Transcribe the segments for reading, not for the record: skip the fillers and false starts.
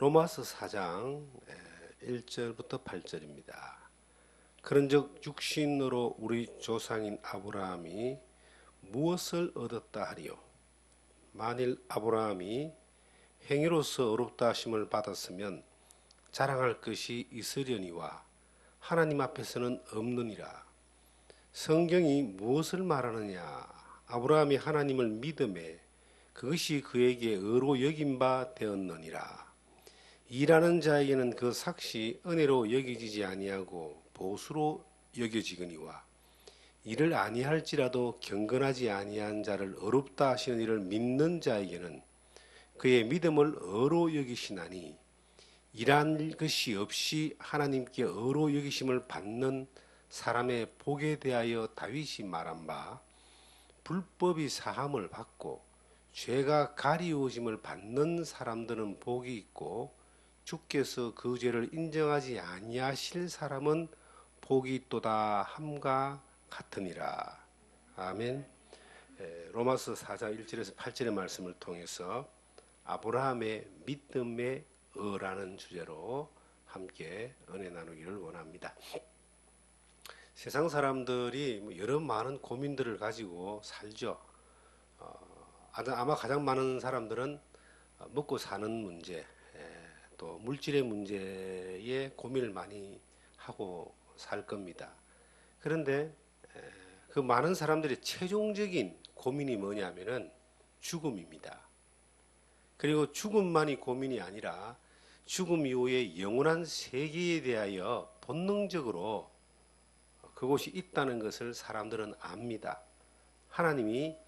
로마서 4장 1절부터 8절입니다. 그런즉 육신으로 우리 조상인 아브라함이 무엇을 얻었다 하리요? 만일 아브라함이 행위로서 의롭다 하심을 받았으면 자랑할 것이 있으려니와 하나님 앞에서는 없느니라. 성경이 무엇을 말하느냐? 아브라함이 하나님을 믿음에 그것이 그에게 의로 여긴 바 되었느니라. 일하는 자에게는 그 삭시 은혜로 여겨지지 아니하고 보수로 여겨지거니와 이를 아니할지라도 경건하지 아니한 자를 의롭다 하시는 이를 믿는 자에게는 그의 믿음을 의로 여기시나니 일한 것이 없이 하나님께 의로 여기심을 받는 사람의 복에 대하여 다윗이 말한 바 불법이 사함을 받고 죄가 가리우심을 받는 사람들은 복이 있고 주께서 그 죄를 인정하지 아니하실 사람은 복이 있도다 함과 같으니라. 아멘. 로마서 4장 1절에서 8절의 말씀을 통해서 아브라함의 믿음의 의라는 주제로 함께 은혜 나누기를 원합니다. 세상 사람들이 여러 많은 고민들을 가지고 살죠. 아마 가장 많은 사람들은 먹고 사는 문제, 또 물질의 문제에 고민을 많이 하고 살 겁니다. 그런데 그 많은 사람들의 최종적인 고민이 뭐냐면은 죽음입니다. 그리고 죽음만이 고민이 아니라 죽음 이후에 영원한 세계에 대하여 본능적으로 그곳이 있다는 것을 사람들은 압니다. 하나님이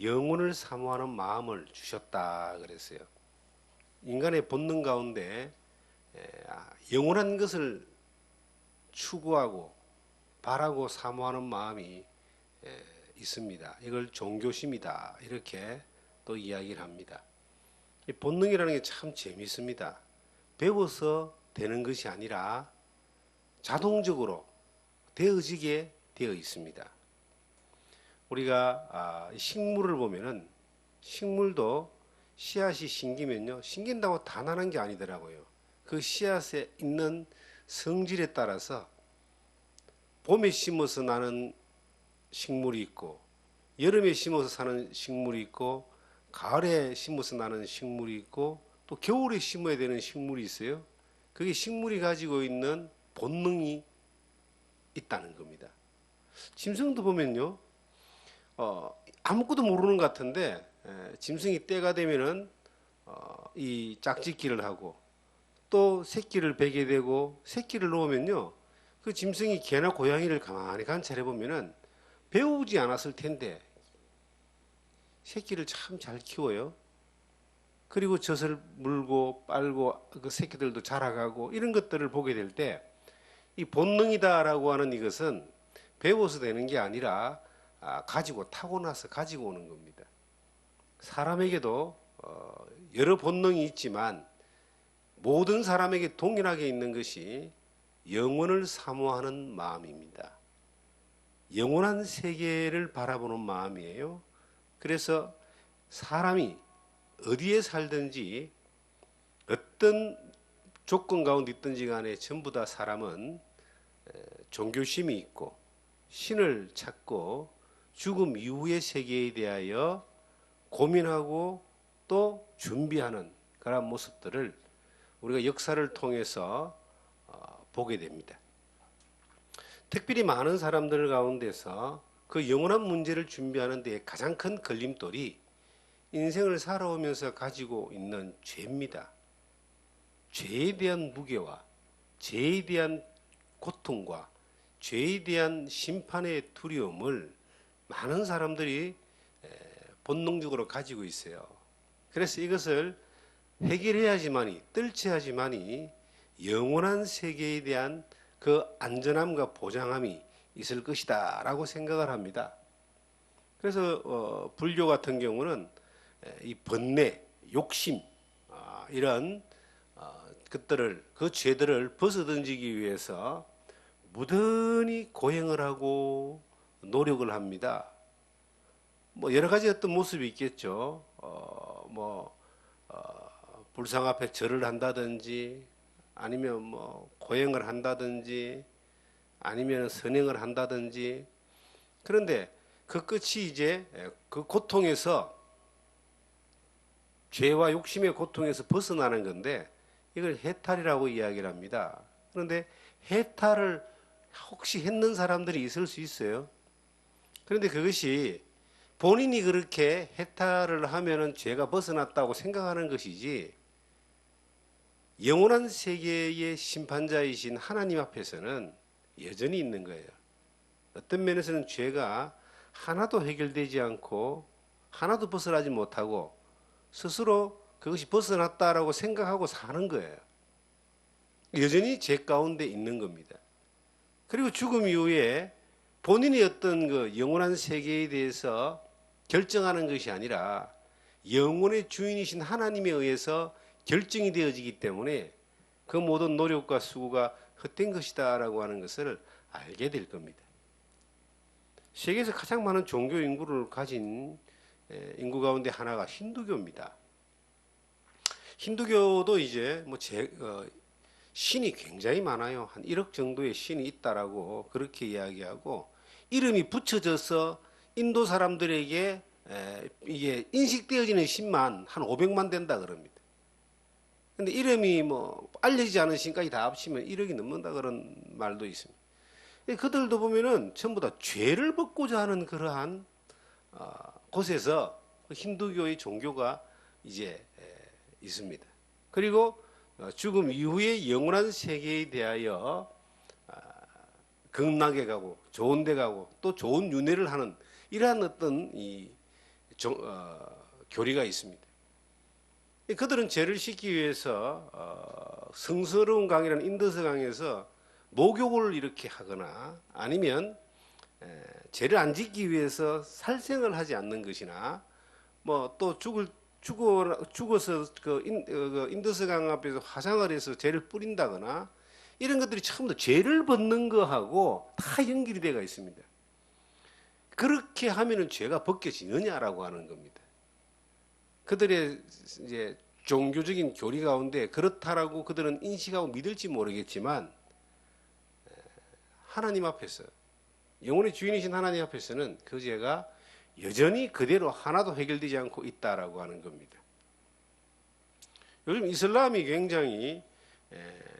영혼을 사모하는 마음을 주셨다 그랬어요. 인간의 본능 가운데 영원한 것을 추구하고 바라고 사모하는 마음이 있습니다. 이걸 종교심이다 이렇게 또 이야기를 합니다. 이 본능이라는 게 참 재미있습니다. 배워서 되는 것이 아니라 자동적으로 되어지게 되어 있습니다. 우리가 식물을 보면은 식물도 씨앗이 심기면요, 심긴다고 다 나는 게 아니더라고요. 그 씨앗에 있는 성질에 따라서 봄에 심어서 나는 식물이 있고 여름에 심어서 사는 식물이 있고 가을에 심어서 나는 식물이 있고 또 겨울에 심어야 되는 식물이 있어요. 그게 식물이 가지고 있는 본능이 있다는 겁니다. 짐승도 보면요, 아무것도 모르는 것 같은데 짐승이 때가 되면은 이 짝짓기를 하고 또 새끼를 베게 되고 새끼를 놓으면요, 그 짐승이 개나 고양이를 가만히 관찰해 보면은 배우지 않았을 텐데 새끼를 참 잘 키워요. 그리고 젖을 물고 빨고 그 새끼들도 자라가고 이런 것들을 보게 될 때 이 본능이다라고 하는 이것은 배워서 되는 게 아니라 가지고 타고나서 가지고 오는 겁니다. 사람에게도 여러 본능이 있지만 모든 사람에게 동일하게 있는 것이 영혼을 사모하는 마음입니다. 영원한 세계를 바라보는 마음이에요. 그래서 사람이 어디에 살든지 어떤 조건 가운데 있든지 간에 전부 다 사람은 종교심이 있고 신을 찾고 죽음 이후의 세계에 대하여 고민하고 또 준비하는 그런 모습들을 우리가 역사를 통해서 보게 됩니다. 특별히 많은 사람들 가운데서 그 영원한 문제를 준비하는 데 가장 큰 걸림돌이 인생을 살아오면서 가지고 있는 죄입니다. 죄에 대한 무게와 죄에 대한 고통과 죄에 대한 심판의 두려움을 많은 사람들이 본능적으로 가지고 있어요. 그래서 이것을 해결해야지만이, 떨쳐야지만이 영원한 세계에 대한 그 안전함과 보장함이 있을 것이다 라고 생각을 합니다. 그래서 불교 같은 경우는 이 번뇌, 욕심 이런 것들을, 그 죄들을 벗어던지기 위해서 무던히 고행을 하고 노력을 합니다. 뭐 여러 가지 어떤 모습이 있겠죠. 불상 앞에 절을 한다든지 아니면 뭐 고행을 한다든지 아니면 선행을 한다든지. 그런데 그 끝이 이제 그 고통에서, 죄와 욕심의 고통에서 벗어나는 건데 이걸 해탈이라고 이야기를 합니다. 그런데 해탈을 혹시 했는 사람들이 있을 수 있어요. 그런데 그것이 본인이 그렇게 해탈을 하면은 죄가 벗어났다고 생각하는 것이지, 영원한 세계의 심판자이신 하나님 앞에서는 여전히 있는 거예요. 어떤 면에서는 죄가 하나도 해결되지 않고 하나도 벗어나지 못하고 스스로 그것이 벗어났다라고 생각하고 사는 거예요. 여전히 죄 가운데 있는 겁니다. 그리고 죽음 이후에 본인이 어떤 그 영원한 세계에 대해서 결정하는 것이 아니라 영혼의 주인이신 하나님에 의해서 결정이 되어지기 때문에 그 모든 노력과 수고가 헛된 것이다라고 하는 것을 알게 될 겁니다. 세계에서 가장 많은 종교 인구를 가진 인구 가운데 하나가 힌두교입니다. 힌두교도 이제 신이 굉장히 많아요. 한 1억 정도의 신이 있다라고 그렇게 이야기하고, 이름이 붙여져서 인도 사람들에게 이게 인식되어지는 신만 한 500만 된다 그럽니다. 근데 이름이 뭐 알려지지 않은 신까지 다 합치면 1억이 넘는다 그런 말도 있습니다. 그들도 보면은 전부 다 죄를 벗고자 하는 그러한 곳에서 힌두교의 종교가 이제 있습니다. 그리고 죽음 이후의 영원한 세계에 대하여 극락에 가고 좋은 데 가고 또 좋은 윤회를 하는 이러한 어떤 교리가 있습니다. 그들은 죄를 씻기 위해서 성스러운 강이라는 인더스 강에서 목욕을 이렇게 하거나 아니면 죄를 안 짓기 위해서 살생을 하지 않는 것이나 뭐 또 죽어서 그 인더스 강 앞에서 화장을 해서 죄를 뿌린다거나 이런 것들이 처음부터 죄를 벗는 거하고 다 연결이 되어 있습니다. 그렇게 하면은 죄가 벗겨지느냐라고 하는 겁니다. 그들의 이제 종교적인 교리 가운데 그렇다라고 그들은 인식하고 믿을지 모르겠지만, 하나님 앞에서, 영혼의 주인이신 하나님 앞에서는 그 죄가 여전히 그대로 하나도 해결되지 않고 있다라고 하는 겁니다. 요즘 이슬람이 굉장히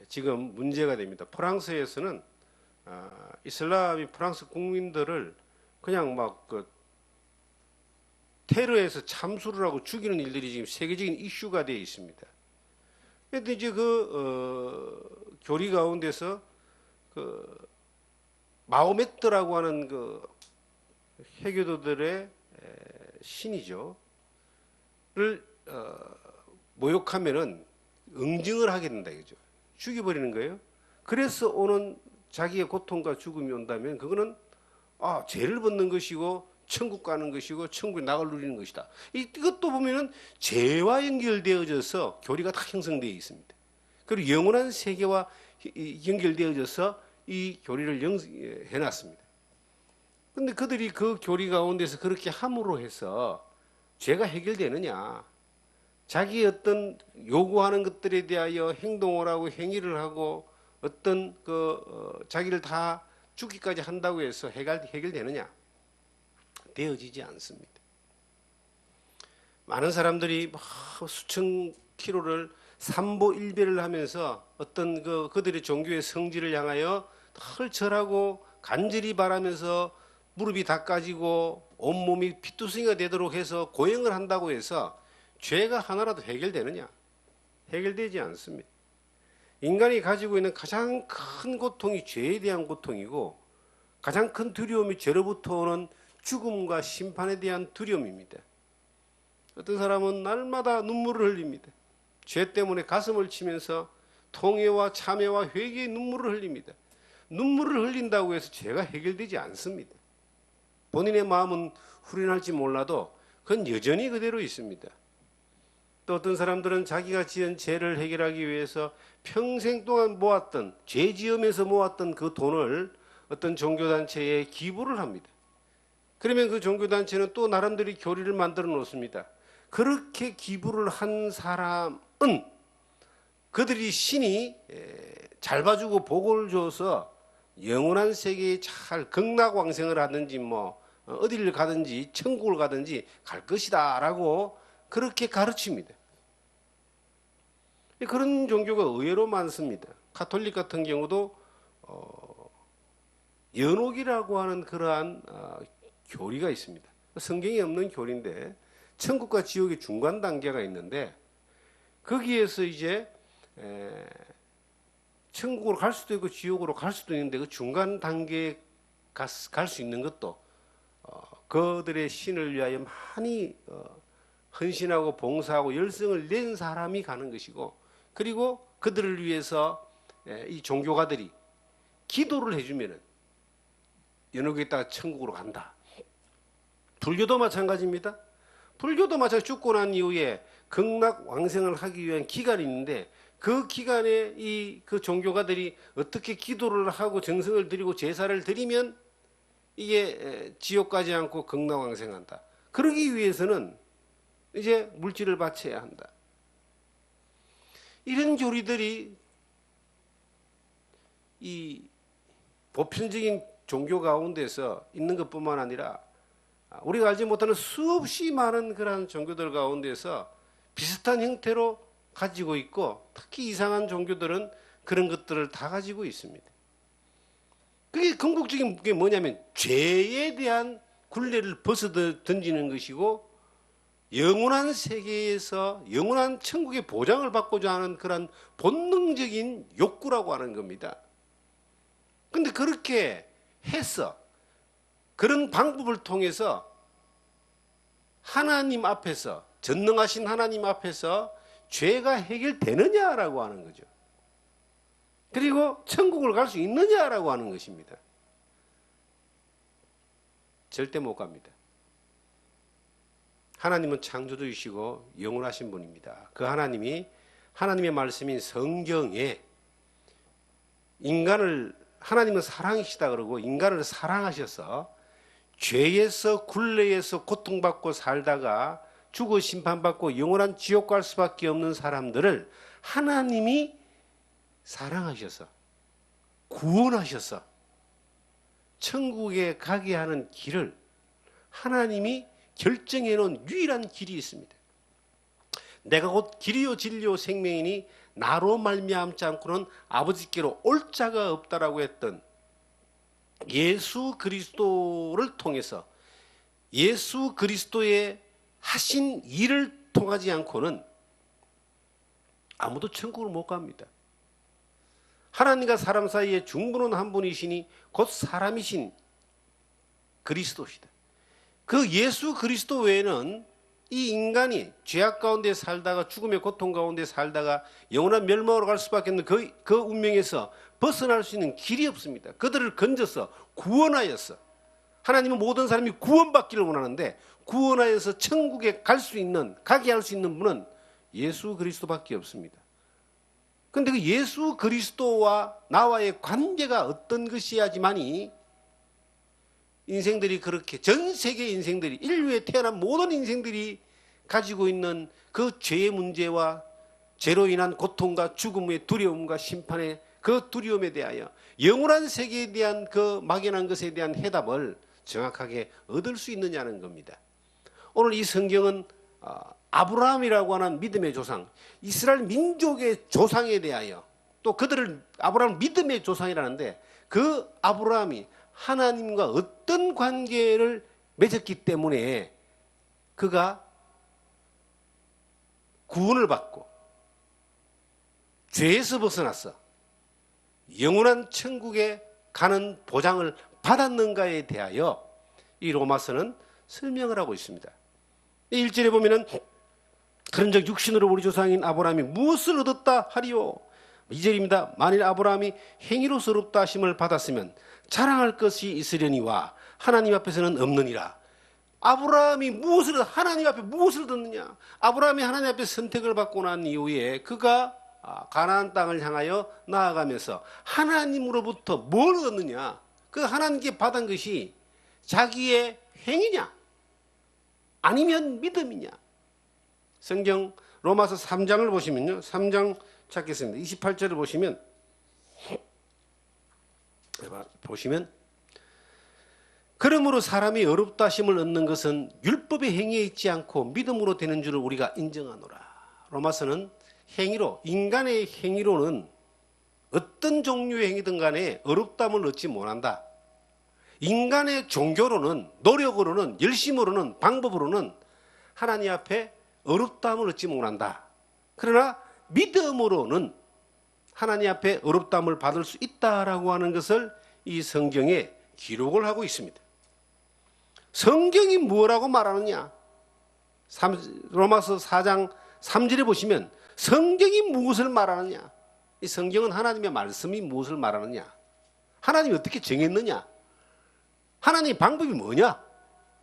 지금 문제가 됩니다. 프랑스에서는 이슬람이 프랑스 국민들을 그냥 막 테러에서 참수를 하고 죽이는 일들이 지금 세계적인 이슈가 되어 있습니다. 그런데 이제 교리 가운데서 마호메트라고 하는 해교도들의 신이죠. 를 모욕하면은 응징을 하게 된다 이거죠. 죽여버리는 거예요. 그래서 오는 자기의 고통과 죽음이 온다면 그거는 죄를 벗는 것이고 천국 가는 것이고 천국에 낙을 누리는 것이다. 이것도 보면은 죄와 연결되어져서 교리가 다 형성되어 있습니다. 그리고 영원한 세계와 연결되어져서 이 교리를 해놨습니다. 근데 그들이 그 교리 가운데서 그렇게 함으로 해서 죄가 해결되느냐? 자기 어떤 요구하는 것들에 대하여 행동을 하고 행위를 하고 어떤 자기를 다 죽기까지 한다고 해서 해결되느냐? 되어지지 않습니다. 많은 사람들이 수천 킬로를 삼보일배를 하면서 어떤 그들의 종교의 성질을 향하여 헐절하고 간절히 바라면서 무릎이 닦아지고 온몸이 피투성이가 되도록 해서 고행을 한다고 해서 죄가 하나라도 해결되느냐? 해결되지 않습니다. 인간이 가지고 있는 가장 큰 고통이 죄에 대한 고통이고 가장 큰 두려움이 죄로부터 오는 죽음과 심판에 대한 두려움입니다. 어떤 사람은 날마다 눈물을 흘립니다. 죄 때문에 가슴을 치면서 통회와 참회와 회개의 눈물을 흘립니다. 눈물을 흘린다고 해서 죄가 해결되지 않습니다. 본인의 마음은 후련할지 몰라도 그건 여전히 그대로 있습니다. 또 어떤 사람들은 자기가 지은 죄를 해결하기 위해서 평생 동안 모았던, 죄 지으면서 모았던 그 돈을 어떤 종교단체에 기부를 합니다. 그러면 그 종교단체는 또 나름대로 교리를 만들어 놓습니다. 그렇게 기부를 한 사람은 그들이 신이 잘 봐주고 복을 줘서 영원한 세계에 잘 극락왕생을 하든지 뭐 어디를 가든지 천국을 가든지 갈 것이다라고 그렇게 가르칩니다. 그런 종교가 의외로 많습니다. 가톨릭 같은 경우도 연옥이라고 하는 그러한 교리가 있습니다. 성경이 없는 교리인데 천국과 지옥의 중간 단계가 있는데 거기에서 이제 천국으로 갈 수도 있고 지옥으로 갈 수도 있는데 그 중간 단계에 갈 수 있는 것도 그들의 신을 위하여 많이 헌신하고 봉사하고 열성을 낸 사람이 가는 것이고, 그리고 그들을 위해서 이 종교가들이 기도를 해주면은 연옥에 있다가 천국으로 간다. 불교도 마찬가지입니다. 불교도 마찬가지. 죽고 난 이후에 극락 왕생을 하기 위한 기간이 있는데 그 기간에 그 종교가들이 어떻게 기도를 하고 정성을 드리고 제사를 드리면 이게 지옥 가지 않고 극락 왕생한다. 그러기 위해서는 이제 물질을 바쳐야 한다. 이런 교리들이 이 보편적인 종교 가운데서 있는 것뿐만 아니라 우리가 알지 못하는 수없이 많은 그러한 종교들 가운데서 비슷한 형태로 가지고 있고, 특히 이상한 종교들은 그런 것들을 다 가지고 있습니다. 그게 궁극적인 게 뭐냐면 죄에 대한 굴레를 벗어 던지는 것이고, 영원한 세계에서 영원한 천국의 보장을 받고자 하는 그런 본능적인 욕구라고 하는 겁니다. 그런데 그렇게 해서 그런 방법을 통해서 하나님 앞에서, 전능하신 하나님 앞에서 죄가 해결되느냐라고 하는 거죠. 그리고 천국을 갈 수 있느냐라고 하는 것입니다. 절대 못 갑니다. 하나님은 창조주이시고 영원하신 분입니다. 그 하나님이 하나님의 말씀인 성경에 하나님은 사랑이시다 그러고 인간을 사랑하셔서 죄에서 굴레에서 고통받고 살다가 죽어 심판받고 영원한 지옥 갈 수밖에 없는 사람들을 하나님이 사랑하셔서 구원하셔서 천국에 가게 하는 길을 하나님이 결정해 놓은 유일한 길이 있습니다. 내가 곧 길이요 진리요 생명이니 나로 말미암지 않고는 아버지께로 올 자가 없다라고 했던 예수 그리스도를 통해서 예수 그리스도의 하신 일을 통하지 않고는 아무도 천국을 못 갑니다. 하나님과 사람 사이에 중보는 한 분이시니 곧 사람이신 그리스도시다. 그 예수 그리스도 외에는 이 인간이 죄악 가운데 살다가 죽음의 고통 가운데 살다가 영원한 멸망으로 갈 수밖에 없는 그 운명에서 벗어날 수 있는 길이 없습니다. 그들을 건져서 구원하여서, 하나님은 모든 사람이 구원받기를 원하는데 구원하여서 천국에 가게 할 수 있는 분은 예수 그리스도밖에 없습니다. 그런데 그 예수 그리스도와 나와의 관계가 어떤 것이야지만이 인생들이 그렇게, 전 세계 인생들이, 인류에 태어난 모든 인생들이 가지고 있는 그 죄의 문제와 죄로 인한 고통과 죽음의 두려움과 심판의 그 두려움에 대하여 영원한 세계에 대한 그 막연한 것에 대한 해답을 정확하게 얻을 수 있느냐는 겁니다. 오늘 이 성경은 아브라함이라고 하는 믿음의 조상, 이스라엘 민족의 조상에 대하여, 또 그들을 아브라함 믿음의 조상이라는데 그 아브라함이 하나님과 어떤 관계를 맺었기 때문에 그가 구원을 받고 죄에서 벗어났어 영원한 천국에 가는 보장을 받았는가에 대하여 이 로마서는 설명을 하고 있습니다. 1절에 보면은 그런즉 육신으로 우리 조상인 아브라함이 무엇을 얻었다 하리요. 2절입니다. 만일 아브라함이 행위로서 의롭다 하심을 받았으면 자랑할 것이 있으려니와 하나님 앞에서는 없느니라. 아브라함이 하나님 앞에 무엇을 얻느냐? 아브라함이 하나님 앞에 선택을 받고 난 이후에 그가 가나안 땅을 향하여 나아가면서 하나님으로부터 뭘 얻느냐? 그 하나님께 받은 것이 자기의 행위냐? 아니면 믿음이냐? 성경 로마서 3장을 보시면요. 3장 찾겠습니다. 28절을 보시면 그러므로 사람이 어렵다 하심을 얻는 것은 율법의 행위에 있지 않고 믿음으로 되는 줄을 우리가 인정하노라. 로마서는 행위로, 인간의 행위로는 어떤 종류의 행위든 간에 어렵담을 얻지 못한다. 인간의 종교로는, 노력으로는, 열심으로는, 방법으로는 하나님 앞에 어렵담을 얻지 못한다. 그러나 믿음으로는 하나님 앞에 어렵담을 받을 수 있다라고 하는 것을 이 성경에 기록을 하고 있습니다. 성경이 뭐라고 말하느냐? 로마서 4장 3절에 보시면 성경이 무엇을 말하느냐? 이 성경은 하나님의 말씀이 무엇을 말하느냐? 하나님이 어떻게 정했느냐? 하나님의 방법이 뭐냐?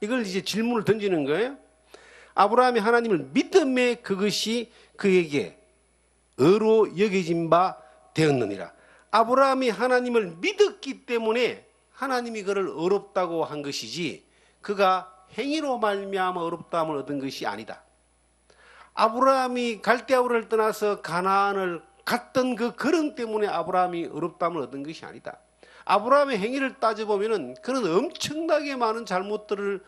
이걸 이제 질문을 던지는 거예요. 아브라함이 하나님을 믿음에 그것이 그에게 의로 여겨진 바 되었느니라. 아브라함이 하나님을 믿었기 때문에 하나님이 그를 어렵다고 한 것이지 그가 행위로 말미암아 어렵다함을 얻은 것이 아니다. 아브라함이 갈대아우를 떠나서 가나안을 갔던 그 걸음 때문에 아브라함이 어렵다함을 얻은 것이 아니다. 아브라함의 행위를 따져보면 그는 엄청나게 많은 잘못들을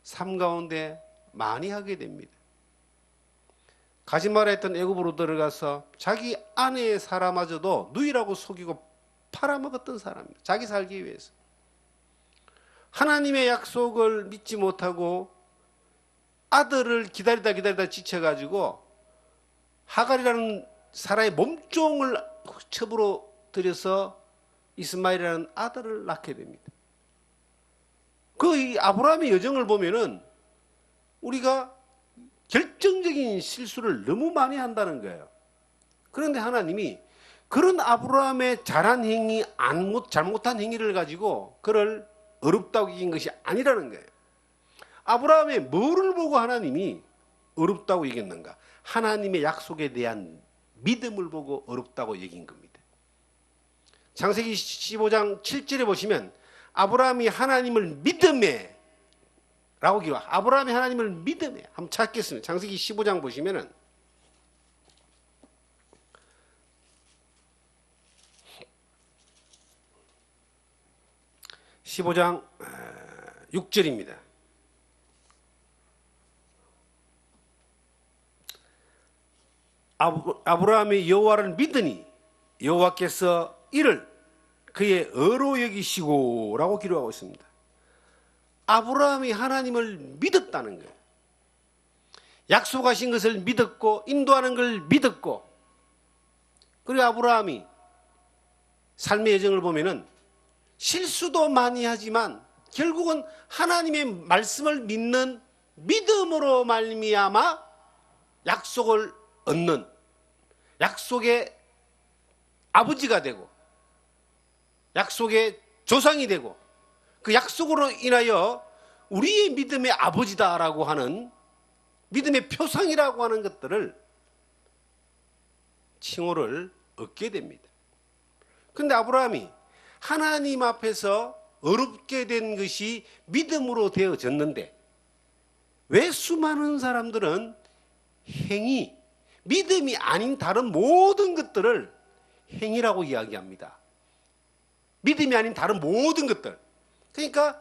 삶 가운데 많이 하게 됩니다. 가지 말아야 했던 애굽으로 들어가서 자기 아내의 사람마저도 누이라고 속이고 팔아먹었던 사람입니다. 자기 살기 위해서. 하나님의 약속을 믿지 못하고 아들을 기다리다 지쳐가지고 하갈이라는 사라의 몸종을 첩으로 들여서 이스마엘이라는 아들을 낳게 됩니다. 그 아브라함의 여정을 보면은 우리가 결정적인 실수를 너무 많이 한다는 거예요. 그런데 하나님이 그런 아브라함의 잘한 행위, 잘못한 행위를 가지고 그를 어렵다고 여긴 것이 아니라는 거예요. 아브라함의 뭐를 보고 하나님이 어렵다고 여겼는가? 하나님의 약속에 대한 믿음을 보고 어렵다고 여긴 겁니다. 창세기 15장 7절에 보시면 아브라함이 하나님을 믿음에 라고 기록. 아브라함이 하나님을 믿음에 한번 찾겠습니다. 창세기 15장 보시면은 15장 6절입니다. 아브라함이 여호와를 믿으니 여호와께서 이를 그의 의로 여기시고 라고 기록하고 있습니다. 아브라함이 하나님을 믿었다는 거예요. 약속하신 것을 믿었고 인도하는 걸 믿었고, 그리고 아브라함이 삶의 여정을 보면은 실수도 많이 하지만 결국은 하나님의 말씀을 믿는 믿음으로 말미암아 약속을 얻는, 약속의 아버지가 되고 약속의 조상이 되고 그 약속으로 인하여 우리의 믿음의 아버지다라고 하는, 믿음의 표상이라고 하는 것들을 칭호를 얻게 됩니다. 그런데 아브라함이 하나님 앞에서 어렵게 된 것이 믿음으로 되어졌는데 왜 수많은 사람들은 행위, 믿음이 아닌 다른 모든 것들을 행위라고 이야기합니다. 믿음이 아닌 다른 모든 것들. 그러니까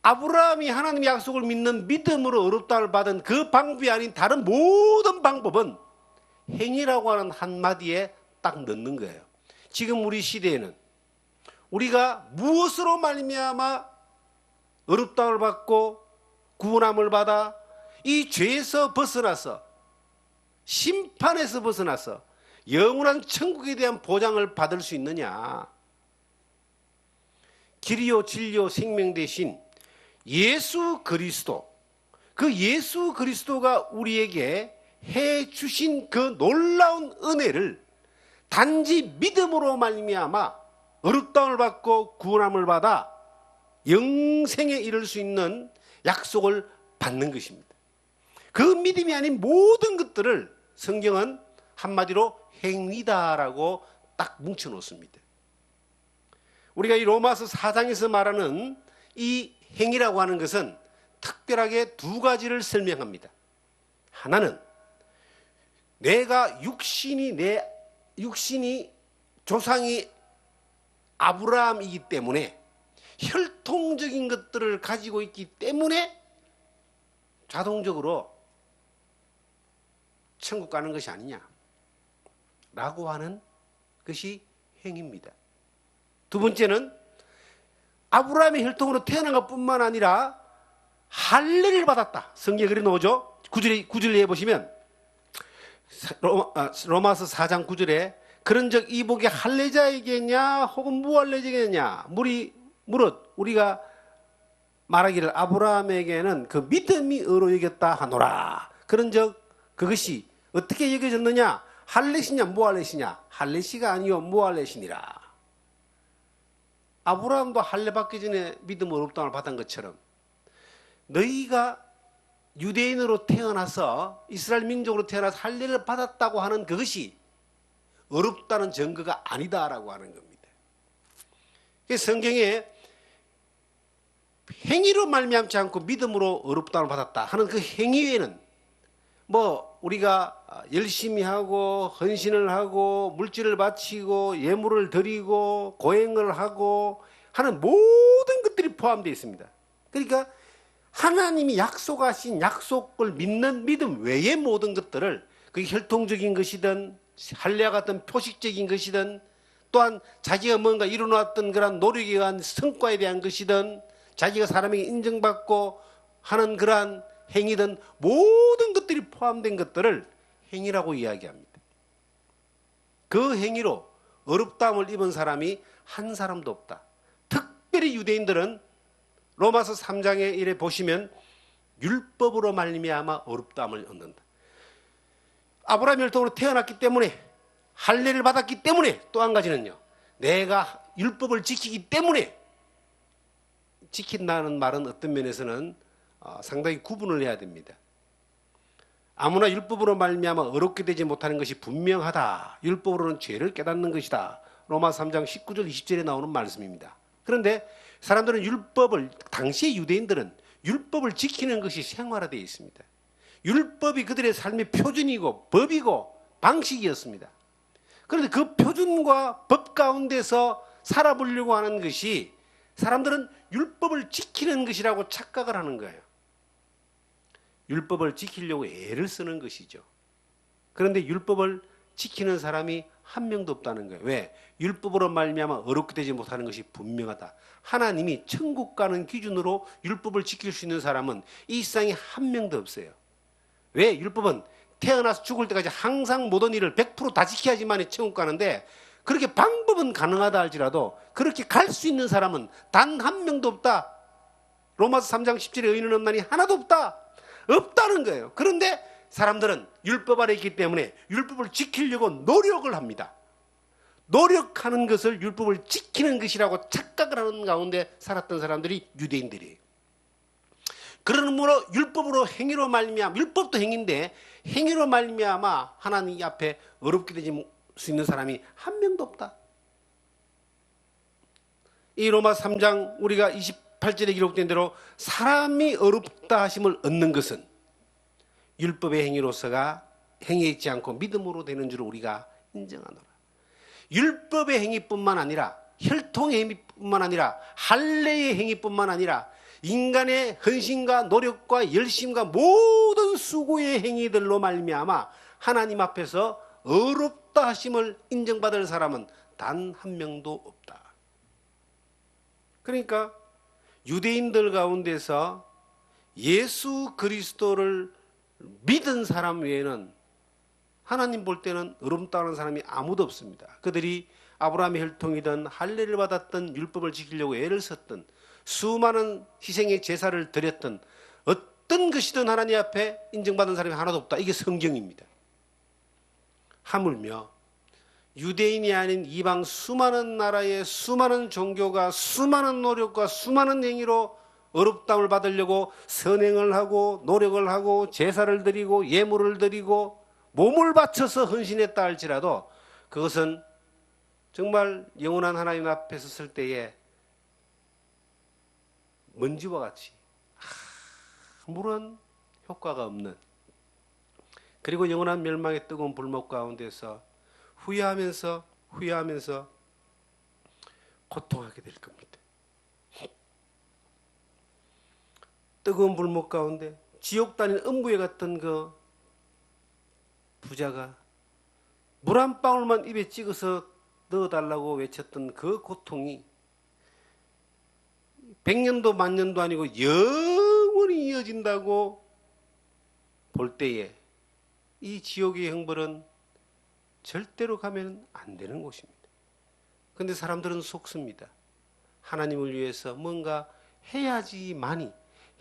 아브라함이 하나님의 약속을 믿는 믿음으로 어렵다를 받은 그 방법이 아닌 다른 모든 방법은 행위라고 하는 한마디에 딱 넣는 거예요. 지금 우리 시대에는 우리가 무엇으로 말미암아 어렵다를 받고 구원함을 받아 이 죄에서 벗어나서 심판에서 벗어나서 영원한 천국에 대한 보장을 받을 수 있느냐? 길이요 진리요 생명 되신 예수 그리스도, 그 예수 그리스도가 우리에게 해 주신 그 놀라운 은혜를 단지 믿음으로 말미암아 어렵다함을 받고 구원함을 받아 영생에 이를 수 있는 약속을 받는 것입니다. 그 믿음이 아닌 모든 것들을 성경은 한마디로 행위다라고 딱 뭉쳐 놓습니다. 우리가 이 로마서 4장에서 말하는 이 행위라고 하는 것은 특별하게 두 가지를 설명합니다. 하나는 내가 육신이 조상이 아브라함이기 때문에 혈통적인 것들을 가지고 있기 때문에 자동적으로 천국 가는 것이 아니냐 라고 하는 것이 행위입니다. 두 번째는 아브라함의 혈통으로 태어난 것뿐만 아니라 할례를 받았다. 성경에 그래 놓죠. 9절에 보시면 로마서 4장 9절에 그런즉 이복이 할례자에게냐 혹은 무할례자에게냐 무릇 우리가 말하기를 아브라함에게는 그 믿음이 의로 여겼다 하노라. 그런즉 그것이 어떻게 여겨졌느냐? 할례시냐 무할례시냐? 할례시가 아니요 무할례시니라. 아브라함도 할례 받기 전에 믿음 의롭다함을 받은 것처럼 너희가 유대인으로 태어나서 이스라엘 민족으로 태어나서 할례를 받았다고 하는 그것이 어렵다는 증거가 아니다라고 하는 겁니다. 성경에 행위로 말미암지 않고 믿음으로 어렵다함을 받았다 하는 그 행위에는 우리가 열심히 하고 헌신을 하고 물질을 바치고 예물을 드리고 고행을 하고 하는 모든 것들이 포함되어 있습니다. 그러니까 하나님이 약속하신 약속을 믿는 믿음 외의 모든 것들을 그게 혈통적인 것이든 할례와 같은 표식적인 것이든 또한 자기가 뭔가 이루어놨던 그런 노력에 의한 성과에 대한 것이든 자기가 사람에게 인정받고 하는 그러한 행위든 모든 것들이 포함된 것들을 행위라고 이야기합니다. 그 행위로 어렵다함을 입은 사람이 한 사람도 없다. 특별히 유대인들은 로마서 3장에 이래 보시면 율법으로 말미암아 어렵다함을 얻는다. 아브라함 혈통으로 태어났기 때문에 할례를 받았기 때문에 또 한 가지는요. 내가 율법을 지키기 때문에 지킨다는 말은 어떤 면에서는 상당히 구분을 해야 됩니다. 아무나 율법으로 말미암아 어렵게 되지 못하는 것이 분명하다. 율법으로는 죄를 깨닫는 것이다. 로마 3장 19절 20절에 나오는 말씀입니다. 그런데 사람들은 당시의 유대인들은 율법을 지키는 것이 생활화되어 있습니다. 율법이 그들의 삶의 표준이고 법이고 방식이었습니다. 그런데 그 표준과 법 가운데서 살아보려고 하는 것이 사람들은 율법을 지키는 것이라고 착각을 하는 거예요. 율법을 지키려고 애를 쓰는 것이죠. 그런데 율법을 지키는 사람이 한 명도 없다는 거예요. 왜? 율법으로 말미암아 어렵게 되지 못하는 것이 분명하다. 하나님이 천국 가는 기준으로 율법을 지킬 수 있는 사람은 이 세상에 한 명도 없어요. 왜? 율법은 태어나서 죽을 때까지 항상 모든 일을 100% 다 지켜야지만 천국 가는데 그렇게 방법은 가능하다 할지라도 그렇게 갈 수 있는 사람은 단 한 명도 없다. 로마서 3장 10절에 의인은 없나니 하나도 없다. 없다는 거예요. 그런데 사람들은 율법 아래 있기 때문에 율법을 지키려고 노력을 합니다. 노력하는 것을 율법을 지키는 것이라고 착각을 하는 가운데 살았던 사람들이 유대인들이에요. 그러므로 율법으로 행위로 말미암아 율법도 행위인데 행위로 말미암아 하나님 앞에 어렵게 되지 수 있는 사람이 한 명도 없다. 이 로마 3장 우리가 28절에 기록된 대로 사람이 어렵다 하심을 얻는 것은 율법의 행위로서가 행위있지 않고 믿음으로 되는 줄 우리가 인정하노라. 율법의 행위뿐만 아니라 혈통의 행위뿐만 아니라 할례의 행위뿐만 아니라 인간의 헌신과 노력과 열심과 모든 수고의 행위들로 말미암아 하나님 앞에서 어렵다 하심을 인정받을 사람은 단 한 명도 없다. 그러니까 유대인들 가운데서 예수 그리스도를 믿은 사람 외에는 하나님 볼 때는 어렵다는 사람이 아무도 없습니다. 그들이 아브라함의 혈통이든 할례를 받았던 율법을 지키려고 애를 썼던 수많은 희생의 제사를 드렸던 어떤 것이든 하나님 앞에 인정받은 사람이 하나도 없다. 이게 성경입니다. 하물며 유대인이 아닌 이방 수많은 나라의 수많은 종교가 수많은 노력과 수많은 행위로 어렵다함을 받으려고 선행을 하고 노력을 하고 제사를 드리고 예물을 드리고 몸을 바쳐서 헌신했다 할지라도 그것은 정말 영원한 하나님 앞에 섰을 때에 먼지와 같이 아무런 효과가 없는 그리고 영원한 멸망의 뜨거운 불목 가운데서 후회하면서 고통하게 될 겁니다. 뜨거운 불목 가운데 지옥 다닌 음부에 갔던 그 부자가 물 한 방울만 입에 찍어서 넣어달라고 외쳤던 그 고통이 100년도 만년도 아니고 영원히 이어진다고 볼 때에 이 지옥의 형벌은 절대로 가면 안 되는 곳입니다. 그런데 사람들은 속습니다. 하나님을 위해서 뭔가 해야지만이,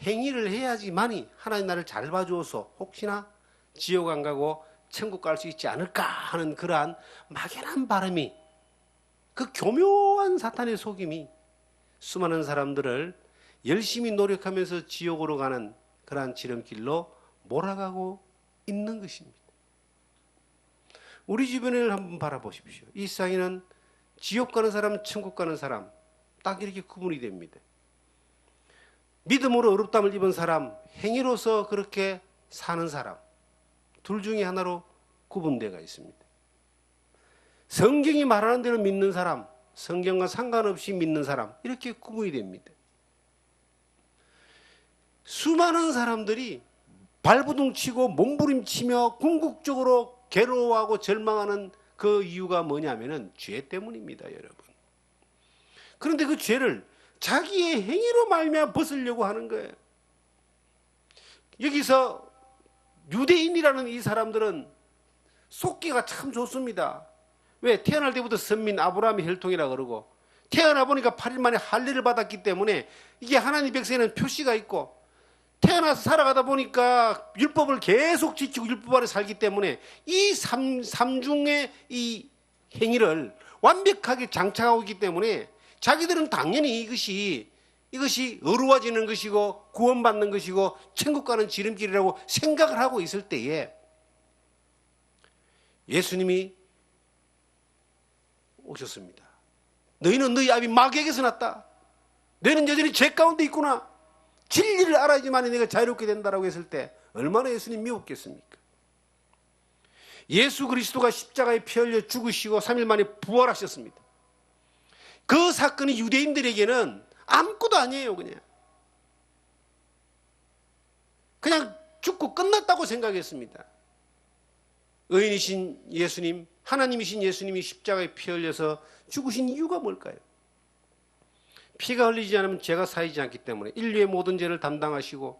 행위를 해야지만이 하나님 나를 잘 봐주어서 혹시나 지옥 안 가고 천국 갈 수 있지 않을까 하는 그러한 막연한 바람이, 그 교묘한 사탄의 속임이 수많은 사람들을 열심히 노력하면서 지옥으로 가는 그러한 지름길로 몰아가고 있는 것입니다. 우리 주변을 한번 바라보십시오. 이 세상에는 지옥 가는 사람, 천국 가는 사람 딱 이렇게 구분이 됩니다. 믿음으로 어렵담을 입은 사람, 행위로서 그렇게 사는 사람, 둘 중에 하나로 구분되어 있습니다. 성경이 말하는 대로 믿는 사람, 성경과 상관없이 믿는 사람, 이렇게 구분이 됩니다. 수많은 사람들이 발부둥치고 몸부림치며 궁극적으로 괴로워하고 절망하는 그 이유가 뭐냐면은 죄 때문입니다, 여러분. 그런데 그 죄를 자기의 행위로 말미암아 벗으려고 하는 거예요. 여기서 유대인이라는 이 사람들은 속기가 참 좋습니다. 왜? 태어날 때부터 선민 아브라함의 혈통이라 그러고, 태어나 보니까 8일 만에 할례를 받았기 때문에 이게 하나님 백성에는 표시가 있고, 태어나서 살아가다 보니까 율법을 계속 지키고 율법 아래 살기 때문에 이 삼중의 이 행위를 완벽하게 장착하고 있기 때문에 자기들은 당연히 이것이 어루워지는 것이고 구원받는 것이고 천국 가는 지름길이라고 생각을 하고 있을 때에 예수님이 오셨습니다. 너희는 너희 아비 마귀에게서 났다. 너희는 여전히 죄 가운데 있구나. 진리를 알아야지만 내가 자유롭게 된다라고 했을 때 얼마나 예수님 미웠겠습니까? 예수 그리스도가 십자가에 피 흘려 죽으시고 3일 만에 부활하셨습니다. 그 사건이 유대인들에게는 아무것도 아니에요. 그냥 죽고 끝났다고 생각했습니다. 의인이신 예수님, 하나님이신 예수님이 십자가에 피 흘려서 죽으신 이유가 뭘까요? 피가 흘리지 않으면 죄가 사이지 않기 때문에 인류의 모든 죄를 담당하시고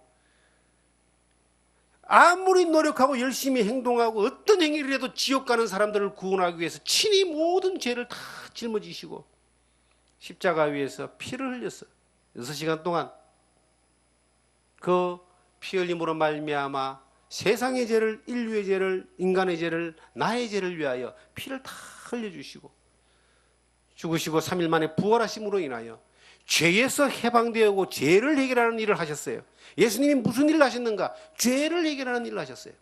아무리 노력하고 열심히 행동하고 어떤 행위를 해도 지옥 가는 사람들을 구원하기 위해서 친히 모든 죄를 다 짊어지시고 십자가 위에서 피를 흘렸어요. 6시간 동안 그 피 흘림으로 말미암아 세상의 죄를, 인류의 죄를, 인간의 죄를, 나의 죄를 위하여 피를 다 흘려주시고 죽으시고 3일 만에 부활하심으로 인하여 죄에서 해방되고 죄를 해결하는 일을 하셨어요. 예수님이 무슨 일을 하셨는가? 죄를 해결하는 일을 하셨어요.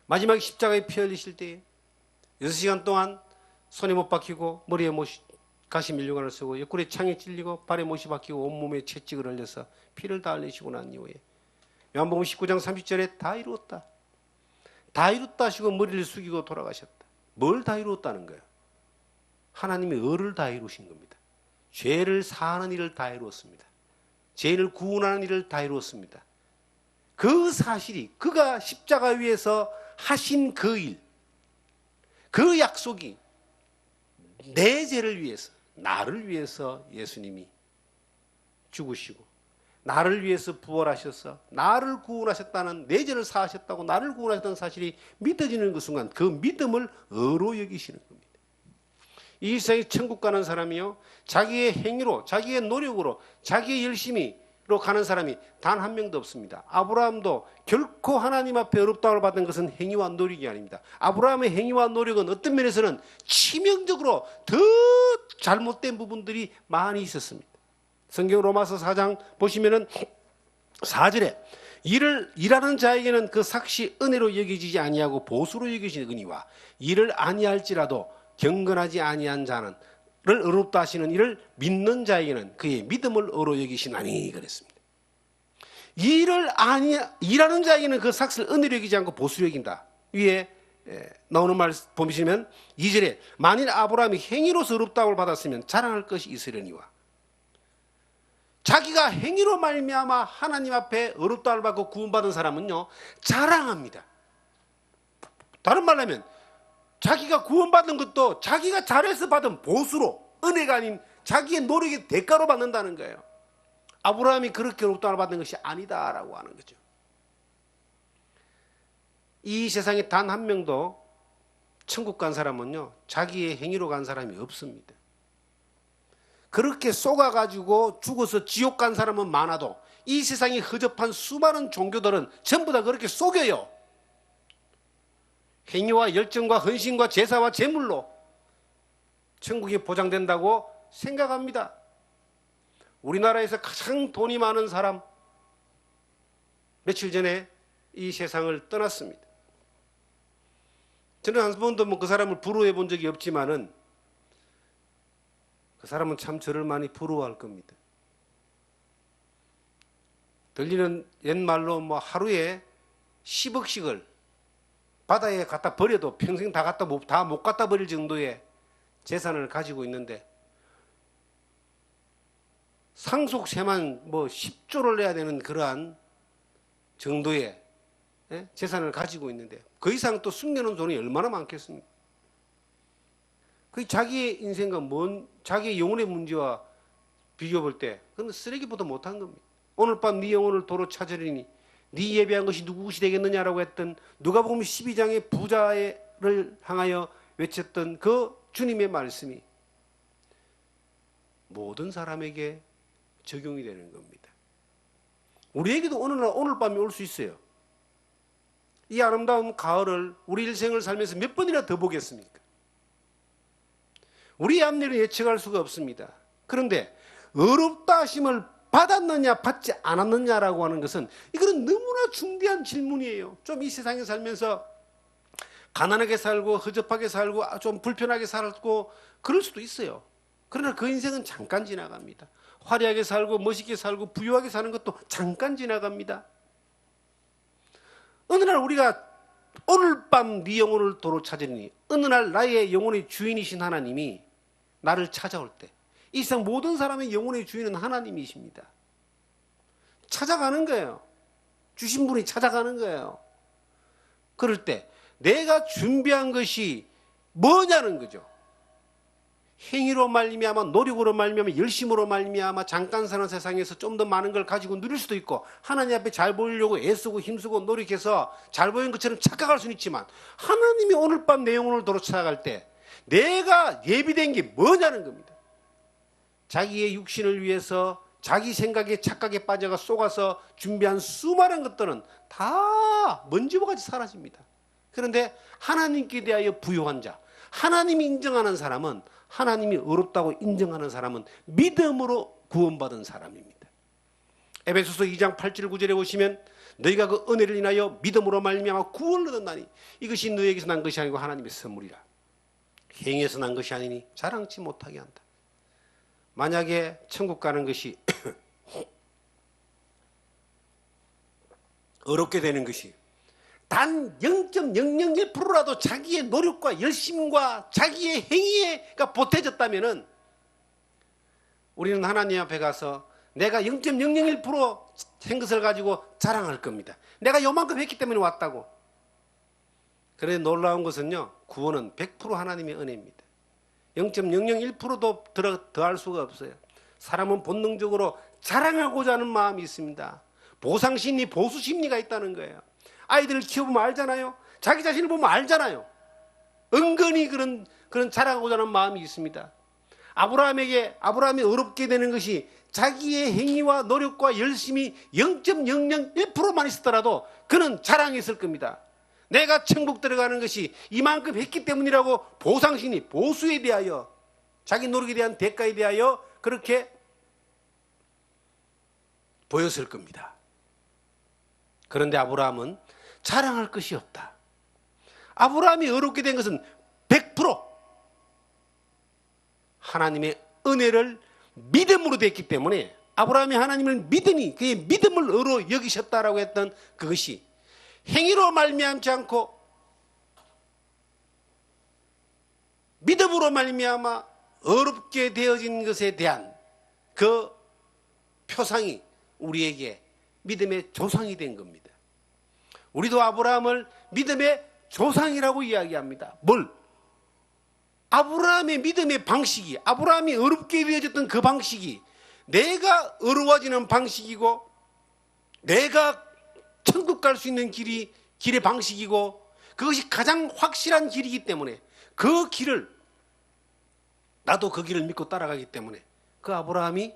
마지막에 십자가에 피 흘리실 때에 6시간 동안 손에 못 박히고 머리에 가시 밀류관을 쓰고 옆구리에 창에 찔리고 발에 못이 박히고 온몸에 채찍을 흘려서 피를 다 흘리시고 난 이후에 요한복음 19장 30절에 다 이루었다. 다 이루었다 하시고 머리를 숙이고 돌아가셨다. 뭘 다 이루었다는 거예요? 하나님의 의를 다 이루신 겁니다. 죄를 사하는 일을 다 이루었습니다. 죄인을 구원하는 일을 다 이루었습니다. 그 사실이, 그가 십자가 위에서 하신 그 일, 그 약속이 내 죄를 위해서, 나를 위해서 예수님이 죽으시고 나를 위해서 부활하셔서 나를 구원하셨다는, 내 죄를 사하셨다고 나를 구원하셨다는 사실이 믿어지는 그 순간 그 믿음을 의로 여기시는 겁니다. 이 세상에 천국 가는 사람이요, 자기의 행위로, 자기의 노력으로, 자기의 열심히로 가는 사람이 단 한 명도 없습니다. 아브라함도 결코 하나님 앞에 어렵다움을 받은 것은 행위와 노력이 아닙니다. 아브라함의 행위와 노력은 어떤 면에서는 치명적으로 더 잘못된 부분들이 많이 있었습니다. 성경 로마서 4장 보시면은 4절에 일하는 자에게는 그 삭시 은혜로 여겨지지 아니하고 보수로 여겨지느니와 일을 아니할지라도 경건하지 아니한 자는 를 의롭다 하시는 이를 믿는 자에게는 그의 믿음을 의로 여기시나니 그랬습니다. 일하는 자에게는 그 삭슬 은혜로 여기지 않고 보수로 여긴다. 위에 나오는 말 보시면 2절에 만일 아브라함이 행위로서 의롭다함을 받았으면 자랑할 것이 있으려니와. 자기가 행위로 말미암아 하나님 앞에 의롭다함을 받고 구원받은 사람은요, 자랑합니다. 다른 말로 하면 자기가 구원받은 것도 자기가 잘해서 받은 보수로, 은혜가 아닌 자기의 노력의 대가로 받는다는 거예요. 아브라함이 그렇게 의롭다함을 받는 것이 아니다라고 하는 거죠. 이 세상에 단 한 명도 천국 간 사람은요, 자기의 행위로 간 사람이 없습니다. 그렇게 쏘가가지고 죽어서 지옥 간 사람은 많아도 이 세상에 허접한 수많은 종교들은 전부 다 그렇게 속여요. 행위와 열정과 헌신과 제사와 제물로 천국이 보장된다고 생각합니다. 우리나라에서 가장 돈이 많은 사람, 며칠 전에 이 세상을 떠났습니다. 저는 한 번도 그 사람을 부러워해 본 적이 없지만은 그 사람은 참 저를 많이 부러워할 겁니다. 들리는 옛말로 하루에 10억씩을 바다에 갖다 버려도 평생 다 못 갖다 버릴 정도의 재산을 가지고 있는데, 상속세만 10조를 내야 되는 그러한 정도의 재산을 가지고 있는데, 그 이상 또 숨겨놓은 돈이 얼마나 많겠습니까? 그 자기의 인생과 자기의 영혼의 문제와 비교해 볼 때 그건 쓰레기보다 못한 겁니다. 오늘 밤 네 영혼을 도로 찾으리니 네 예배한 것이 누구것이 되겠느냐라고 했던 누가복음 12장의 부자를 향하여 외쳤던 그 주님의 말씀이 모든 사람에게 적용이 되는 겁니다. 우리에게도 오늘 밤이 올 수 있어요. 이 아름다운 가을을 우리 일생을 살면서 몇 번이나 더 보겠습니까? 우리 앞일을 예측할 수가 없습니다. 그런데 의롭다 하심을 받았느냐 받지 않았느냐라고 하는 것은 이거는 너무나 중대한 질문이에요. 좀 이 세상에 살면서 가난하게 살고 허접하게 살고 좀 불편하게 살고 그럴 수도 있어요. 그러나 그 인생은 잠깐 지나갑니다. 화려하게 살고 멋있게 살고 부유하게 사는 것도 잠깐 지나갑니다. 어느 날 우리가 오늘 밤 네 영혼을 도로 찾으니, 어느 날 나의 영혼의 주인이신 하나님이 나를 찾아올 때, 이 세상 모든 사람의 영혼의 주인은 하나님이십니다. 찾아가는 거예요. 주신 분이 찾아가는 거예요. 그럴 때 내가 준비한 것이 뭐냐는 거죠. 행위로 말미암아, 노력으로 말미암아, 열심으로 말미암아 잠깐 사는 세상에서 좀 더 많은 걸 가지고 누릴 수도 있고, 하나님 앞에 잘 보이려고 애쓰고 힘쓰고 노력해서 잘 보이는 것처럼 착각할 수는 있지만, 하나님이 오늘 밤 내 영혼을 도로 찾아갈 때 내가 예비된 게 뭐냐는 겁니다. 자기의 육신을 위해서 자기 생각에 착각에 빠져가 속아서 준비한 수많은 것들은 다 먼지와 같이 사라집니다. 그런데 하나님께 대하여 부요한 자, 하나님이 인정하는 사람은, 하나님이 의롭다고 인정하는 사람은 믿음으로 구원받은 사람입니다. 에베소서 2장 8절 9절에 보시면 너희가 그 은혜를 인하여 믿음으로 말미암아 구원을 얻었나니 이것이 너희에게서 난 것이 아니고 하나님의 선물이라. 행위에서 난 것이 아니니 자랑치 못하게 한다. 만약에 천국 가는 것이 어렵게 되는 것이 단 0.001%라도 자기의 노력과 열심과 자기의 행위가 보태졌다면은 우리는 하나님 앞에 가서 내가 0.001%한 것을 가지고 자랑할 겁니다. 내가 요만큼 했기 때문에 왔다고. 그런데 놀라운 것은요, 구원은 100% 하나님의 은혜입니다. 0.001%도 더할 수가 없어요. 사람은 본능적으로 자랑하고자 하는 마음이 있습니다. 보상심리, 보수심리가 있다는 거예요. 아이들을 키워보면 알잖아요. 자기 자신을 보면 알잖아요. 은근히 그런 자랑하고자 하는 마음이 있습니다. 아브라함이 어렵게 되는 것이 자기의 행위와 노력과 열심이 0.001%만 있었더라도 그는 자랑했을 겁니다. 내가 천국 들어가는 것이 이만큼 했기 때문이라고 보상심리, 보수에 대하여, 자기 노력에 대한 대가에 대하여 그렇게 보였을 겁니다. 그런데 아브라함은 자랑할 것이 없다. 아브라함이 어렵게 된 것은 100% 하나님의 은혜를 믿음으로 됐기 때문에 아브라함이 하나님을 믿으니 그의 믿음을 의로 여기셨다라고 했던 그것이 행위로 말미암지 않고 믿음으로 말미암아 어렵게 되어진 것에 대한 그 표상이 우리에게 믿음의 조상이 된 겁니다. 우리도 아브라함을 믿음의 조상이라고 이야기합니다. 뭘? 아브라함의 믿음의 방식이, 아브라함이 어렵게 되어졌던 그 방식이 내가 어려워지는 방식이고 내가 천국 갈 수 있는 길의 방식이고 그것이 가장 확실한 길이기 때문에 그 길을 나도 그 길을 믿고 따라가기 때문에 그 아브라함이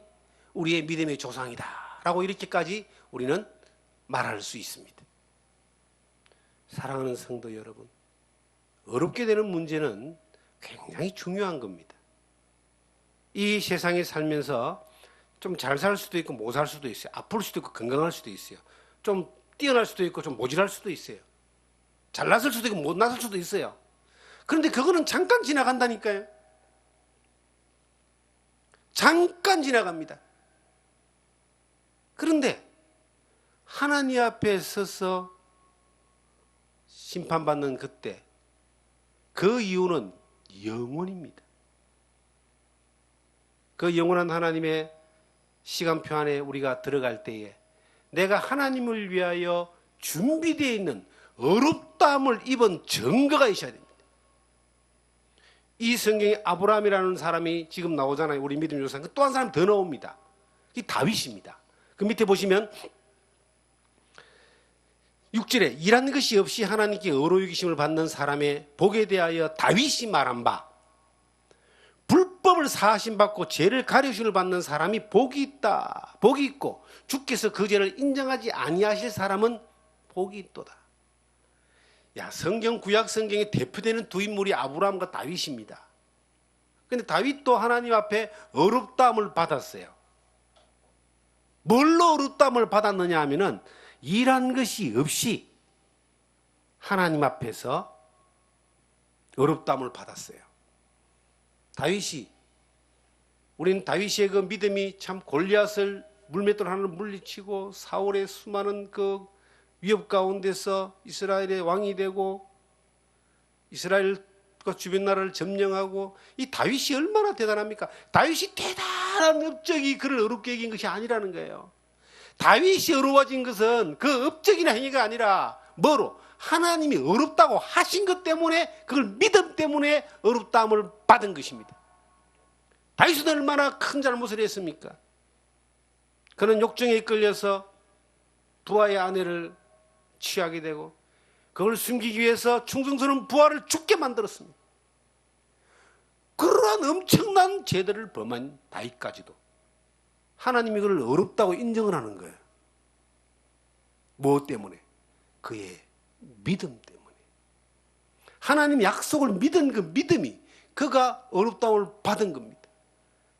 우리의 믿음의 조상이다 라고 이렇게까지 우리는 말할 수 있습니다. 사랑하는 성도 여러분, 어렵게 되는 문제는 굉장히 중요한 겁니다. 이 세상에 살면서 좀 잘 살 수도 있고 못 살 수도 있어요. 아플 수도 있고 건강할 수도 있어요. 좀 뛰어날 수도 있고 좀 모질할 수도 있어요. 잘났을 수도 있고 못났을 수도 있어요. 그런데 그거는 잠깐 지나간다니까요. 잠깐 지나갑니다. 그런데 하나님 앞에 서서 심판받는 그때 그 이유는 영원입니다. 그 영원한 하나님의 시간표 안에 우리가 들어갈 때에 내가 하나님을 위하여 준비되어 있는 어렵다함을 입은 증거가 있어야 됩니다. 이 성경에 아브라함이라는 사람이 지금 나오잖아요. 우리 믿음 조상. 또 한 사람 더 나옵니다. 이 다윗입니다. 그 밑에 보시면 6절에 일한 것이 없이 하나님께 의로 여기심을 받는 사람의 복에 대하여 다윗이 말한 바 불법을 사하심 받고 죄를 가려심을 받는 사람이 복이 있다. 복이 있고 주께서 그 죄를 인정하지 아니하실 사람은 복이 있도다. 야, 성경 구약 성경에 대표되는 두 인물이 아브라함과 다윗입니다. 그런데 다윗도 하나님 앞에 어렵다함을 받았어요. 뭘로 어렵다함을 받았느냐 하면은 일한 것이 없이 하나님 앞에서 어렵다함을 받았어요. 우리는 다윗의 그 믿음이 참 골리앗을 물맷돌 하나를 물리치고 사울의 수많은 그 위협 가운데서 이스라엘의 왕이 되고 이스라엘과 주변 나라를 점령하고 이 다윗이 얼마나 대단합니까? 다윗이 대단한 업적이 그를 어렵게 이긴 것이 아니라는 거예요. 다윗이 어려워진 것은 그 업적이나 행위가 아니라 뭐로? 하나님이 어렵다고 하신 것 때문에 그걸 믿음 때문에 어렵다함을 받은 것입니다. 다윗은 얼마나 큰 잘못을 했습니까? 그는 욕정에 이끌려서 부하의 아내를 취하게 되고 그걸 숨기기 위해서 충성스러운 부하를 죽게 만들었습니다. 그러한 엄청난 죄들을 범한 다윗까지도 하나님이 그를 어렵다고 인정을 하는 거예요. 무엇 때문에? 그의 믿음 때문에. 하나님 약속을 믿은 그 믿음이 그가 어렵다움을 받은 겁니다.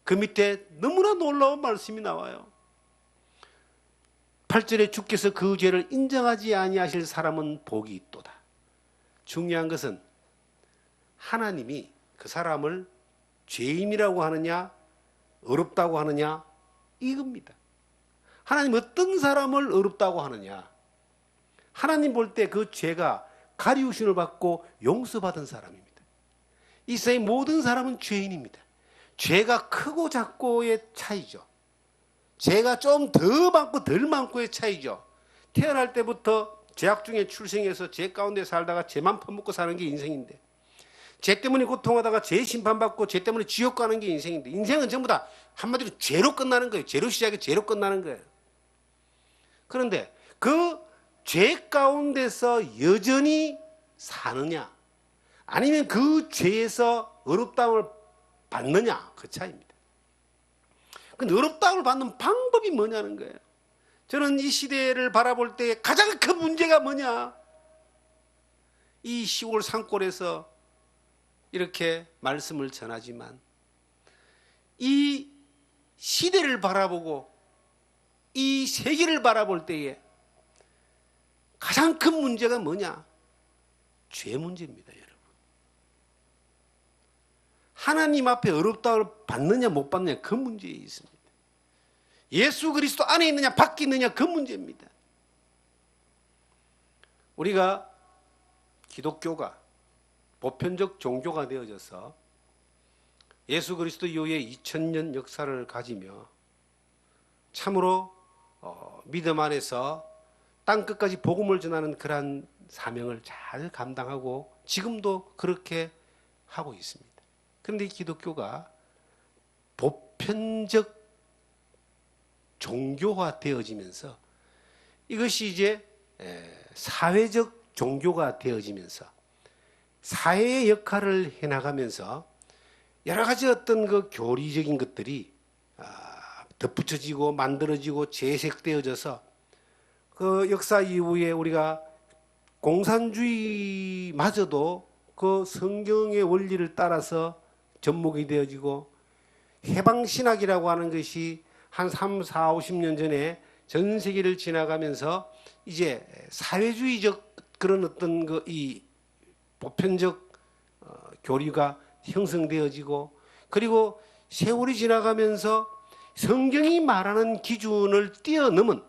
그 밑에 너무나 놀라운 말씀이 나와요. 8절에 주께서 그 죄를 인정하지 아니하실 사람은 복이 있도다. 중요한 것은 하나님이 그 사람을 죄인이라고 하느냐 어렵다고 하느냐 이겁니다. 하나님 어떤 사람을 어렵다고 하느냐. 하나님 볼 때 그 죄가 가리우심을 받고 용서받은 사람입니다. 이 세상의 모든 사람은 죄인입니다. 죄가 크고 작고의 차이죠. 죄가 좀 더 많고 덜 많고의 차이죠. 태어날 때부터 죄악 중에 출생해서 죄 가운데 살다가 죄만 퍼먹고 사는 게 인생인데 죄 때문에 고통하다가 죄 심판받고 죄 때문에 지옥 가는 게 인생인데 인생은 전부 다 한마디로 죄로 끝나는 거예요. 죄로 시작해 죄로 끝나는 거예요. 그런데 그 죄 가운데서 여전히 사느냐 아니면 그 죄에서 어렵다움을 받느냐 그 차이입니다. 근데 어렵다움을 받는 방법이 뭐냐는 거예요. 저는 이 시대를 바라볼 때 가장 큰 문제가 뭐냐. 이 시골 산골에서 이렇게 말씀을 전하지만 이 시대를 바라보고 이 세계를 바라볼 때에 가장 큰 문제가 뭐냐? 죄 문제입니다, 여러분. 하나님 앞에 어렵다움을 받느냐 못 받느냐 그 문제에 있습니다. 예수 그리스도 안에 있느냐 밖에 있느냐 그 문제입니다. 우리가 기독교가 보편적 종교가 되어져서 예수 그리스도 이후에 2000년 역사를 가지며 참으로 믿음 안에서 땅끝까지 복음을 전하는 그러한 사명을 잘 감당하고 지금도 그렇게 하고 있습니다. 그런데 이 기독교가 보편적 종교화 되어지면서 이것이 이제 사회적 종교가 되어지면서 사회의 역할을 해나가면서 여러 가지 어떤 그 교리적인 것들이 덧붙여지고 만들어지고 재색되어져서 그 역사 이후에 우리가 공산주의마저도 그 성경의 원리를 따라서 접목이 되어지고 해방신학이라고 하는 것이 한 3, 4, 50년 전에 전 세계를 지나가면서 이제 사회주의적 그런 어떤 그 이 보편적 교리가 형성되어지고 그리고 세월이 지나가면서 성경이 말하는 기준을 뛰어넘은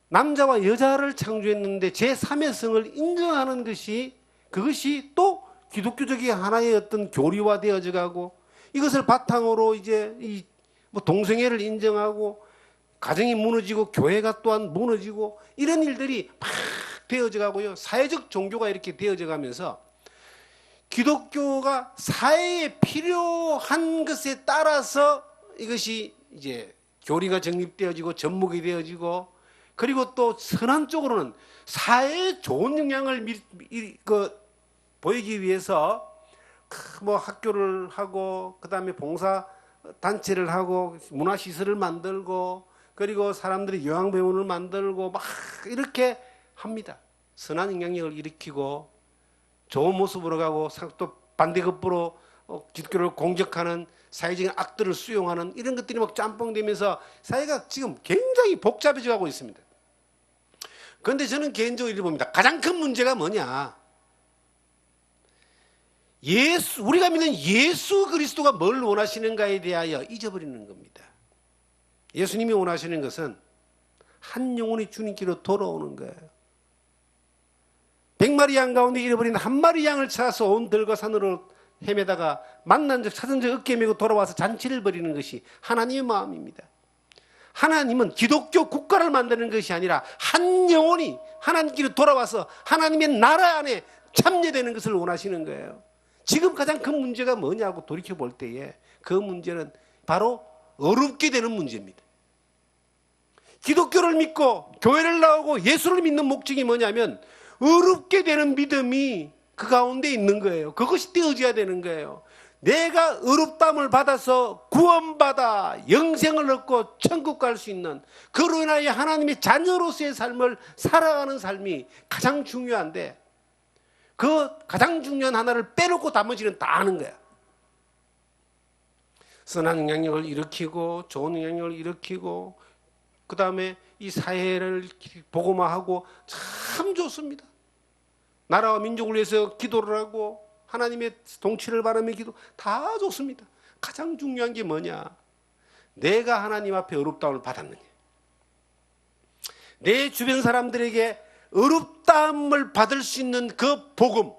남자와 여자를 창조했는데 제3의 성을 인정하는 것이 그것이 또 기독교적인 하나의 어떤 교리화되어져 가고 이것을 바탕으로 이제 이 뭐 동성애를 인정하고 가정이 무너지고 교회가 또한 무너지고 이런 일들이 막 되어져 가고요. 사회적 종교가 이렇게 되어져 가면서 기독교가 사회에 필요한 것에 따라서 이것이 이제 교리가 정립되어지고 접목이 되어지고 그리고 또 선한 쪽으로는 사회에 좋은 영향을 보이기 위해서 뭐 학교를 하고 그다음에 봉사 단체를 하고 문화시설을 만들고 그리고 사람들이 요양병원을 만들고 막 이렇게 합니다. 선한 영향력을 일으키고 좋은 모습으로 가고 또 반대급부로 기독교를 공격하는 사회적인 악들을 수용하는 이런 것들이 막 짬뽕되면서 사회가 지금 굉장히 복잡해져 가고 있습니다. 그런데 저는 개인적으로 이렇게 봅니다. 가장 큰 문제가 뭐냐? 우리가 믿는 예수 그리스도가 뭘 원하시는가에 대하여 잊어버리는 겁니다. 예수님이 원하시는 것은 한 영혼이 주님께로 돌아오는 거예요. 100마리 양 가운데 잃어버린 한 마리 양을 찾아서 온 들과 산으로 헤매다가 만난 적 찾은 적 어깨 메고 돌아와서 잔치를 벌이는 것이 하나님의 마음입니다. 하나님은 기독교 국가를 만드는 것이 아니라 한 영혼이 하나님께로 돌아와서 하나님의 나라 안에 참여되는 것을 원하시는 거예요. 지금 가장 큰 문제가 뭐냐고 돌이켜볼 때에 그 문제는 바로 어렵게 되는 문제입니다. 기독교를 믿고 교회를 나오고 예수를 믿는 목적이 뭐냐면 어렵게 되는 믿음이 그 가운데 있는 거예요. 그것이 되어져야 되는 거예요. 내가 어렵담을 받아서 구원받아 영생을 얻고 천국 갈 수 있는 그로 인하여 하나님의 자녀로서의 삶을 살아가는 삶이 가장 중요한데 그 가장 중요한 하나를 빼놓고 나머지는 다 하는 거야. 선한 영향력을 일으키고 좋은 영향력을 일으키고 그 다음에 이 사회를 복음화하고 참 좋습니다. 나라와 민족을 위해서 기도를 하고 하나님의 통치를 바라며 기도 다 좋습니다. 가장 중요한 게 뭐냐? 내가 하나님 앞에 어렵다움을 받았느냐? 내 주변 사람들에게 어렵다움을 받을 수 있는 그 복음,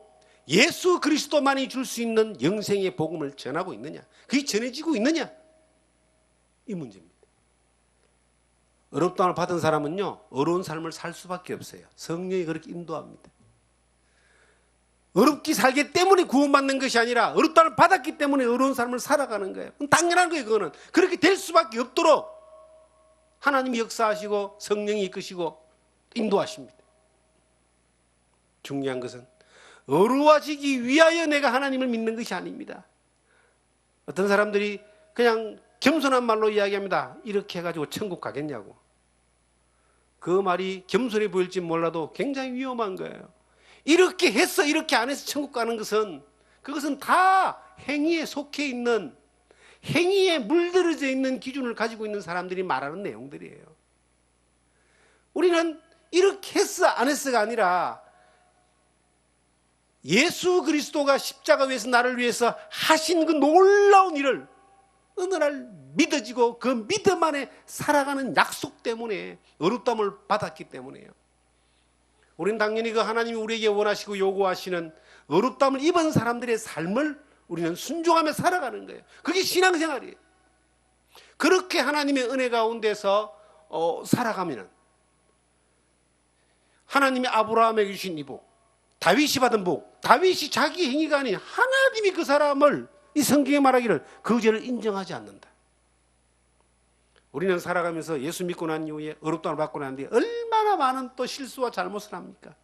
예수 그리스도만이 줄 수 있는 영생의 복음을 전하고 있느냐? 그게 전해지고 있느냐? 이 문제입니다. 어렵다움을 받은 사람은요, 어려운 삶을 살 수밖에 없어요. 성령이 그렇게 인도합니다. 어렵게 살기 때문에 구원받는 것이 아니라 어렵다움을 받았기 때문에 어려운 삶을 살아가는 거예요. 당연한 거예요, 그거는. 그렇게 될 수밖에 없도록 하나님이 역사하시고 성령이 이끄시고 인도하십니다. 중요한 것은 어려워지기 위하여 내가 하나님을 믿는 것이 아닙니다. 어떤 사람들이 그냥 겸손한 말로 이야기합니다. 이렇게 해가지고 천국 가겠냐고. 그 말이 겸손해 보일지 몰라도 굉장히 위험한 거예요. 이렇게 해서 이렇게 안 해서 천국 가는 것은 그것은 다 행위에 속해 있는 행위에 물들어져 있는 기준을 가지고 있는 사람들이 말하는 내용들이에요. 우리는 이렇게 했어 안 했어가 아니라 예수 그리스도가 십자가 위에서 나를 위해서 하신 그 놀라운 일을 어느 날 믿어지고 그 믿음 안에 살아가는 약속 때문에 어렵다함을 받았기 때문에요. 우리는 당연히 그 하나님이 우리에게 원하시고 요구하시는 어렵다함을 입은 사람들의 삶을 우리는 순종하며 살아가는 거예요. 그게 신앙생활이에요. 그렇게 하나님의 은혜 가운데서 살아가면 하나님이 아브라함에게 주신 이 복, 다윗이 받은 복, 다윗이 자기 행위가 아닌 하나님이 그 사람을, 이 성경에 말하기를 그 죄를 인정하지 않는다. 우리는 살아가면서 예수 믿고 난 이후에 어렵다함을 받고 난 뒤에 얼마나 많은 또 실수와 잘못을 합니까?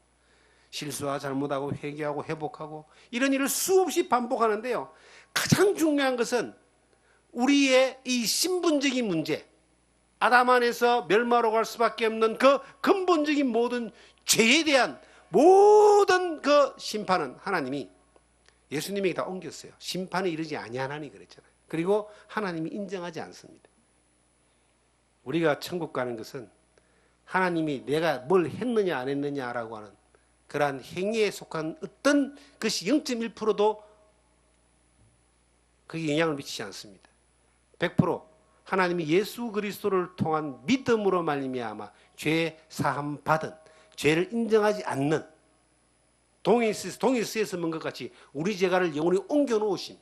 실수와 잘못하고 회개하고 회복하고 이런 일을 수없이 반복하는데요, 가장 중요한 것은 우리의 이 신분적인 문제, 아담 안에서 멸망으로 갈 수밖에 없는 그 근본적인 모든 죄에 대한 모든 그 심판은 하나님이 예수님에게 다 옮겼어요. 심판에 이르지 아니하나니 그랬잖아요. 그리고 하나님이 인정하지 않습니다. 우리가 천국 가는 것은 하나님이 내가 뭘 했느냐 안 했느냐라고 하는 그러한 행위에 속한 어떤 것이 0.1%도 그게 영향을 미치지 않습니다. 100% 하나님이 예수 그리스도를 통한 믿음으로 말미암아 죄 사함 받은, 죄를 인정하지 않는, 동일스에서 먹은 것 같이 우리 죄가를 영원히 옮겨 놓으신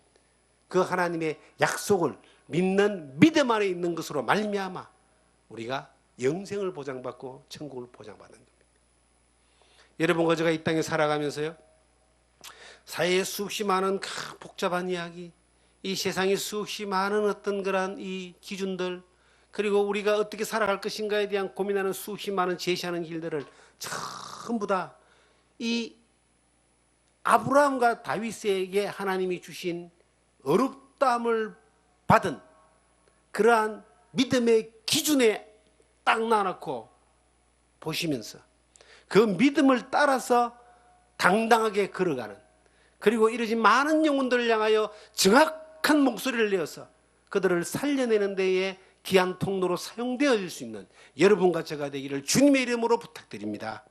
그 하나님의 약속을 믿는 믿음 안에 있는 것으로 말미암아 우리가 영생을 보장받고 천국을 보장받는 겁니다. 여러분과 제가 이 땅에 살아가면서요, 사회에 수없이 많은 복잡한 이야기, 이 세상에 수없이 많은 어떤 그런 이 기준들, 그리고 우리가 어떻게 살아갈 것인가에 대한 고민하는 수없이 많은 제시하는 길들을 전부 다 이 아브라함과 다윗에게 하나님이 주신 어렵다함을 받은 그러한 믿음의 기준에 딱 놔놓고 보시면서 그 믿음을 따라서 당당하게 걸어가는, 그리고 이러지 많은 영혼들을 향하여 정확한 목소리를 내어서 그들을 살려내는 데에 귀한 통로로 사용되어질 수 있는 여러분과 제가 되기를 주님의 이름으로 부탁드립니다.